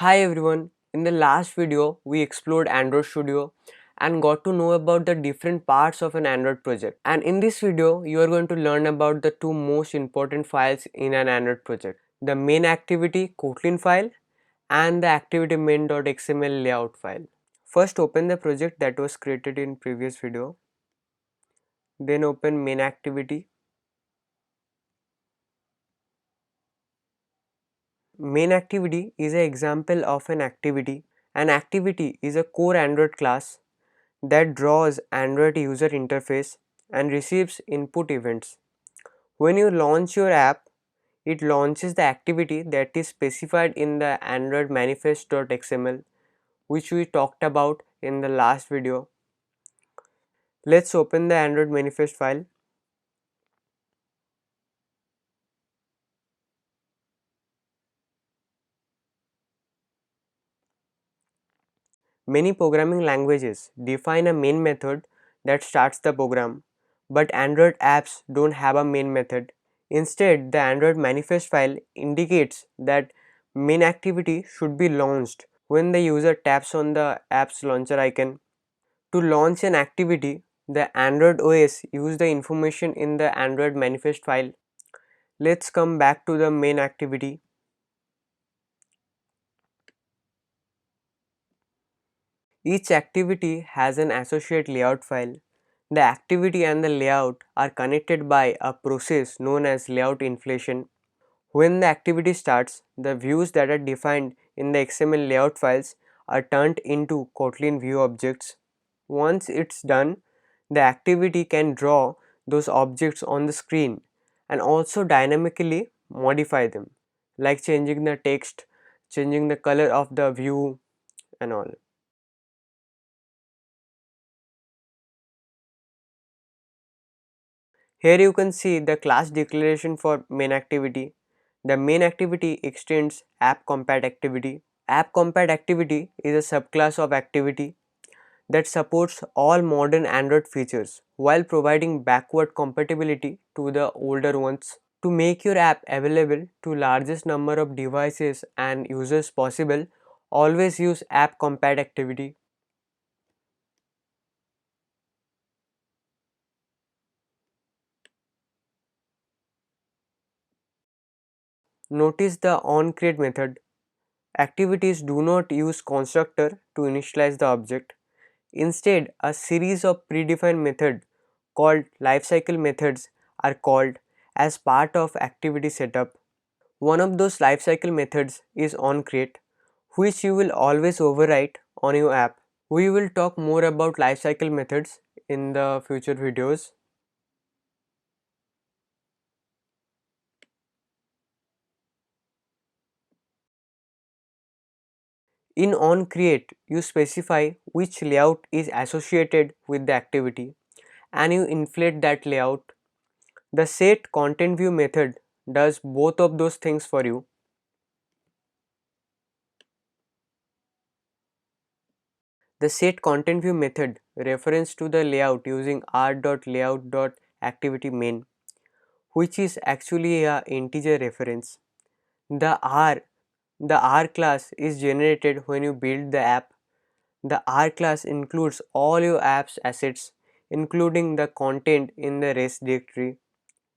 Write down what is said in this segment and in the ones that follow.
Hi everyone, in the last video we explored Android Studio and got to know about the different parts of an Android project. And in this video you are going to learn about the two most important files in an Android project. The main activity Kotlin file and the activity main.xml layout file. First open the project that was created in previous video. Then open main activity. Main activity is an example of an activity. An activity is a core Android class that draws Android user interface and receives input events. When you launch your app, it launches the activity that is specified in the Android manifest.xml, which we talked about in the last video. Let's open the Android manifest file. Many programming languages define a main method that starts the program, but Android apps don't have a main method. Instead, the Android manifest file indicates that main activity should be launched when the user taps on the app's launcher icon. To launch an activity, the Android OS uses the information in the Android manifest file. Let's come back to the main activity. Each activity has an associate layout file. The activity and the layout are connected by a process known as layout inflation. When the activity starts, the views that are defined in the XML layout files are turned into Kotlin view objects. Once it's done, the activity can draw those objects on the screen and also dynamically modify them, like changing the text, changing the color of the view, and all. Here you can see the class declaration for main activity. The main activity extends app-compat activity. App-compat activity is a subclass of activity that supports all modern Android features while providing backward compatibility to the older ones. To make your app available to largest number of devices and users possible, always use app-compat activity. Notice the onCreate method. Activities do not use constructor to initialize the object. Instead, a series of predefined methods called lifecycle methods are called as part of activity setup. One of those lifecycle methods is onCreate, which you will always overwrite on your app. We will talk more about lifecycle methods in the future videos. In onCreate, you specify which layout is associated with the activity and you inflate that layout. The setContentView method does both of those things for you. The setContentView method refers to the layout using r.layout.activityMain, which is actually a integer reference. The r the R class is generated when you build the app. The R class includes all your app's assets, including the content in the rest directory.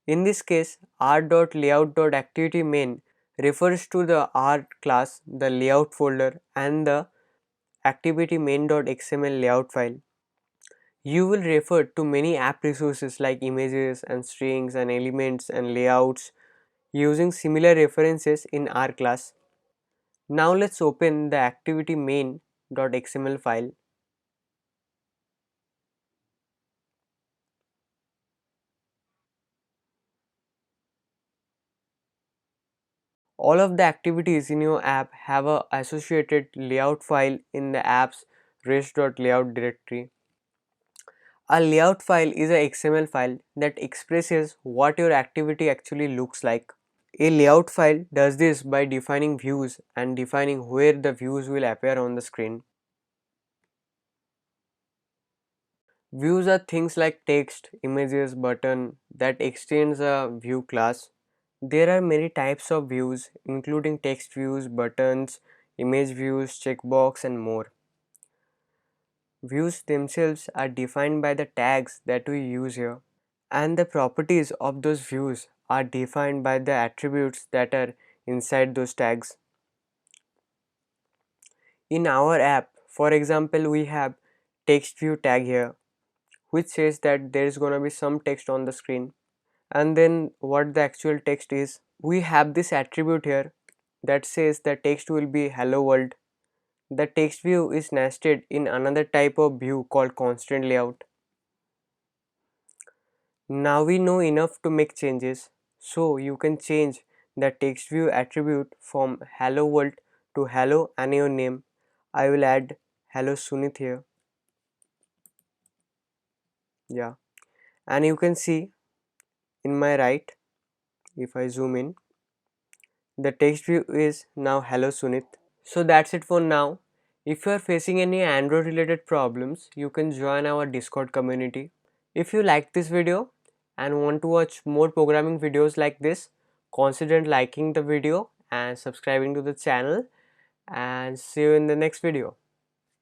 In this case, r.layout.activityMain refers to the R class, the layout folder, and the activity main.xml layout file. You will refer to many app resources like images and strings and elements and layouts using similar references in R class. Now let's open the activity main.xml file. All of the activities in your app have a associated layout file in the app's rest.layout directory. A layout file is a XML file that expresses what your activity actually looks like. A layout file does this by defining views and defining where the views will appear on the screen. Views are things like text, images, button that extends a view class. There are many types of views including text views, buttons, image views, checkbox, and more. Views themselves are defined by the tags that we use here, and the properties of those views are defined by the attributes that are inside those tags. In our app, for example, we have text view tag here, which says that there is gonna be some text on the screen, and then what the actual text is. We have this attribute here that says the text will be hello world. The text view is nested in another type of view called constraint layout. Now we know enough to make changes, so you can change the text view attribute from hello world to hello and your name. I will add hello Sunit here. Yeah, and you can see in my right, if I zoom in, the text view is now hello Sunit. So that's it for now. If you are facing any Android related problems, you can join our Discord community. If you like this video and want to watch more programming videos like this, consider liking the video and subscribing to the channel, and see you in the next video.